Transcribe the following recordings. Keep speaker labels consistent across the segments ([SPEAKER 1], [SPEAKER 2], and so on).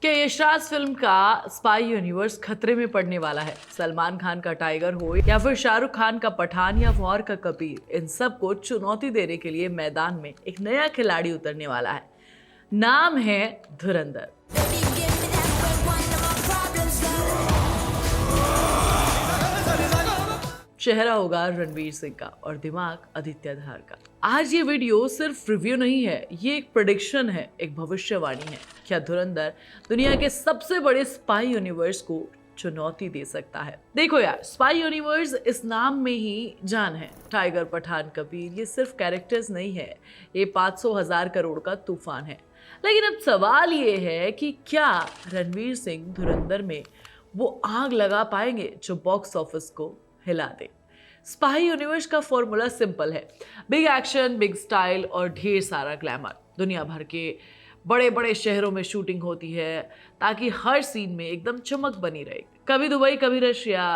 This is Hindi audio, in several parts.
[SPEAKER 1] कि यशराज फिल्म का स्पाई यूनिवर्स खतरे में पड़ने वाला है। सलमान खान का टाइगर हो या फिर शाहरुख खान का पठान या वॉर का कबीर, इन सब को चुनौती देने के लिए मैदान में एक नया खिलाड़ी उतरने वाला है। नाम है धुरंधर। चेहरा होगा रणवीर सिंह का और दिमाग आदित्य धार का। आज ये वीडियो सिर्फ रिव्यू नहीं है, ये एक प्रेडिक्शन है, एक भविष्यवाणी है। क्या धुरंधर दुनिया के सबसे बड़े स्पाई यूनिवर्स को चुनौती दे सकता है? देखो यार, स्पाई यूनिवर्स इस नाम में ही जान है। टाइगर, पठान, कबीर, ये सिर्फ कैरेक्टर्स नहीं है, ये 500,000 करोड़ का तूफान है। लेकिन अब सवाल ये है कि क्या रणवीर सिंह धुरंधर में वो आग लगा पाएंगे जो बॉक्स ऑफिस को हिला दे। स्पाई यूनिवर्स का फॉर्मूला सिंपल है, बिग एक्शन, बिग स्टाइल और ढेर सारा ग्लैमर। दुनिया भर के बड़े बड़े शहरों में शूटिंग होती है ताकि हर सीन में एकदम चमक बनी रहे। कभी दुबई, कभी रशिया,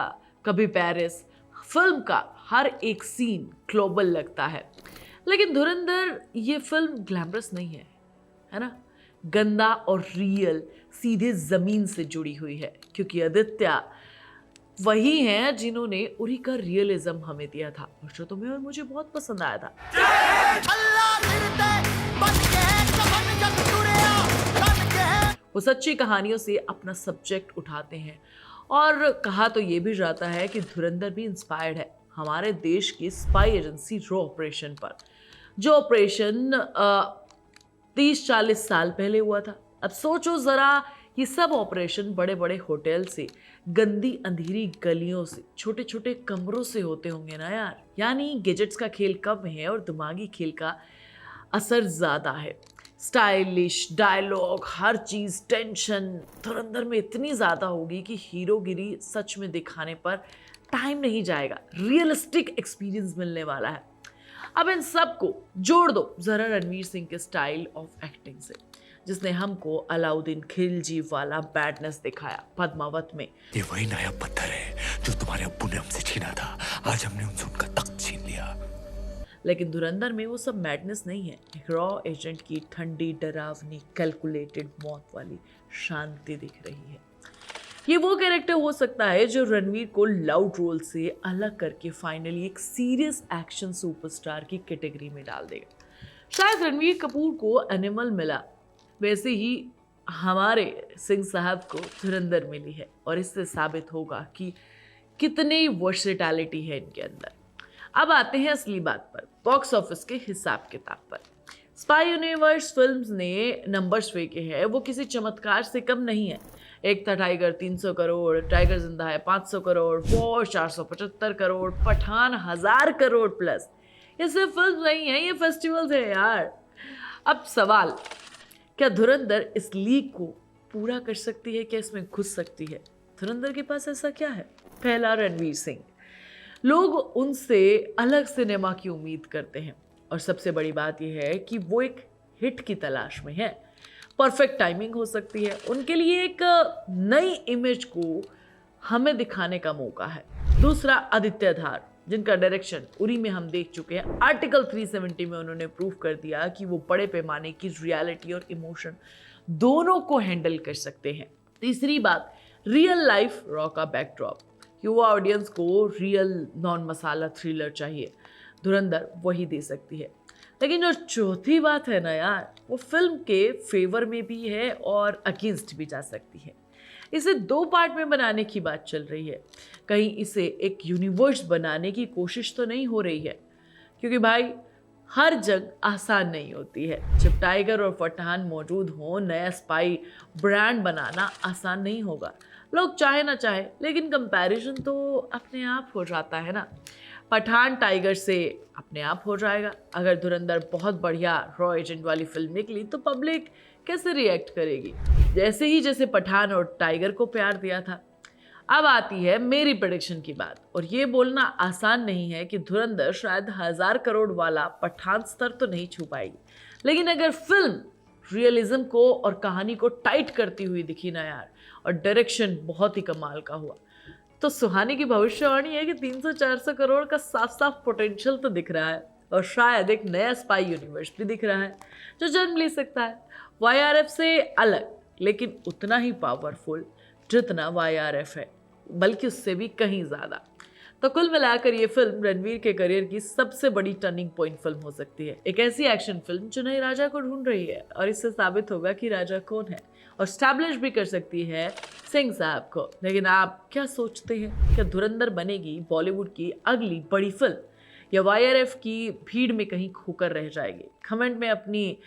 [SPEAKER 1] कभी पेरिस। फिल्म का हर एक सीन ग्लोबल लगता है। लेकिन धुरंधर ये फिल्म ग्लैमरस नहीं है ना? गंदा और रियल, सीधे जमीन से जुड़ी हुई है, क्योंकि आदित्य वही हैं जिन्होंने उरी का रियलिज्म हमें दिया था और जो तुम्हें और मुझे बहुत पसंद आया था। वो सच्ची कहानियों से अपना सब्जेक्ट उठाते हैं और कहा तो ये भी जाता है कि धुरंधर भी इंस्पायर्ड है हमारे देश की स्पाई एजेंसी रॉ ऑपरेशन पर, जो ऑपरेशन 30-40 साल पहले हुआ था। अब सोचो जरा, ये सब ऑपरेशन बड़े बड़े होटल से, गंदी अंधेरी गलियों से, छोटे छोटे कमरों से होते होंगे ना यार। यानी गैजेट्स का खेल कम है और दिमागी खेल का असर ज्यादा है। स्टाइलिश डायलॉग, हर चीज, टेंशन धुरंधर में इतनी ज्यादा होगी कि हीरोगिरी सच में दिखाने पर टाइम नहीं जाएगा। रियलिस्टिक एक्सपीरियंस मिलने वाला है। अब इन सब को जोड़ दो जरा रणवीर सिंह के स्टाइल ऑफ एक्टिंग से, जिसने हमको अलाउद्दीन खिलजी वाला बैडनेस दिखाया पद्मावत में।
[SPEAKER 2] ये वही नया पत्थर है जो तुम्हारे अब्बू ने हमसे छीना था, आज हमने उनसे उनका तख्त छीन लिया।
[SPEAKER 1] लेकिन धुरंधर में वो सब मैडनेस नहीं है। एक रॉ एजेंट की ठंडी, डरावनी, कैलकुलेटेड मौत वाली शांति दिख रही है। ये वो कैरेक्टर हो सकता है जो रणवीर को लाउड रोल से अलग करके फाइनली एक सीरियस एक्शन सुपरस्टार की कैटेगरी में डाल देगा। शायद रणवीर कपूर को एनिमल मिला, वैसे ही हमारे सिंह साहब को धुरंधर मिली है और इससे साबित होगा कि कितनी वर्सेटैलिटी है इनके अंदर। अब आते हैं असली बात पर, बॉक्स ऑफिस के हिसाब किताब पर। स्पाई यूनिवर्स फिल्म्स ने नंबर्स फेंके हैं, वो किसी चमत्कार से कम नहीं है। एक था टाइगर 300 करोड़, टाइगर जिंदा है 500 करोड़, वॉर 475 करोड़, पठान 1000 करोड़ प्लस। ये सिर्फ फिल्म नहीं है, ये फेस्टिवल्स है यार। अब सवाल, क्या धुरंधर इस लीग को पूरा कर सकती है? क्या इसमें घुस सकती है? धुरंधर के पास ऐसा क्या है? पहला, रणवीर सिंह। लोग उनसे अलग सिनेमा की उम्मीद करते हैं और सबसे बड़ी बात यह है कि वो एक हिट की तलाश में है। परफेक्ट टाइमिंग हो सकती है उनके लिए, एक नई इमेज को हमें दिखाने का मौका है। दूसरा, आदित्य धार, जिनका डायरेक्शन उरी में हम देख चुके हैं। आर्टिकल 370 में उन्होंने प्रूव कर दिया कि वो बड़े पैमाने की रियलिटी और इमोशन दोनों को हैंडल कर सकते हैं। तीसरी बात, रियल लाइफ रॉ का बैकड्रॉप। युवा ऑडियंस को रियल नॉन मसाला थ्रिलर चाहिए, धुरंधर वही दे सकती है। लेकिन जो चौथी बात है ना यार, वो फिल्म के फेवर में भी है और अगेंस्ट भी जा सकती है। इसे 2 पार्ट में बनाने की बात चल रही है। कहीं इसे एक यूनिवर्स बनाने की कोशिश तो नहीं हो रही है, क्योंकि भाई हर जंग आसान नहीं होती है। जब टाइगर और पठान मौजूद हो, नया स्पाई ब्रांड बनाना आसान नहीं होगा। लोग चाहे ना चाहे, लेकिन कंपैरिजन तो अपने आप हो जाता है ना। पठान टाइगर से अपने आप हो जाएगा। अगर धुरंधर बहुत बढ़िया रॉ एजेंट वाली फिल्म निकली तो पब्लिक कैसे रिएक्ट करेगी? जैसे पठान और टाइगर को प्यार दिया था। अब आती है मेरी प्रेडिक्शन की बात, और ये बोलना आसान नहीं है कि धुरंधर शायद 1000 करोड़ वाला पठान स्तर तो नहीं छू पाएगी, लेकिन अगर फिल्म रियलिज्म को और कहानी को टाइट करती हुई दिखी ना यार, और डायरेक्शन बहुत ही कमाल का हुआ, तो सुहानी की भविष्यवाणी है कि 300-400 करोड़ का साफ साफ पोटेंशियल तो दिख रहा है और शायद एक नया स्पाई यूनिवर्स भी दिख रहा है जो जन्म ले सकता है। YRF से अलग लेकिन उतना ही पावरफुल जितना YRF है, बल्कि उससे भी कहीं ज़्यादा। तो कुल मिलाकर ये फिल्म रणवीर के करियर की सबसे बड़ी टर्निंग पॉइंट फिल्म हो सकती है। एक ऐसी एक्शन फिल्म जो नए राजा को ढूंढ रही है और इससे साबित होगा कि राजा कौन है, और स्टैब्लिश भी कर सकती है सिंह साहब को। लेकिन आप क्या सोचते हैं, क्या धुरंधर बनेगी बॉलीवुड की अगली बड़ी फिल्म, या YRF की भीड़ में कहीं खोकर रह जाएगी? कमेंट में अपनी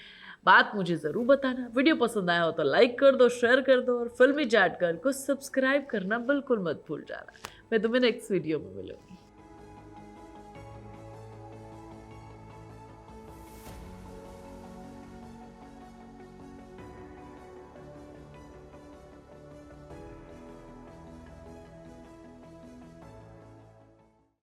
[SPEAKER 1] बात मुझे ज़रूर बताना। वीडियो पसंद आया हो तो लाइक कर दो, शेयर कर दो, और फिल्मी चैट को सब्सक्राइब करना बिल्कुल मत भूल जाना। मैं तुम्हें नेक्स्ट वीडियो में मिलूंगी।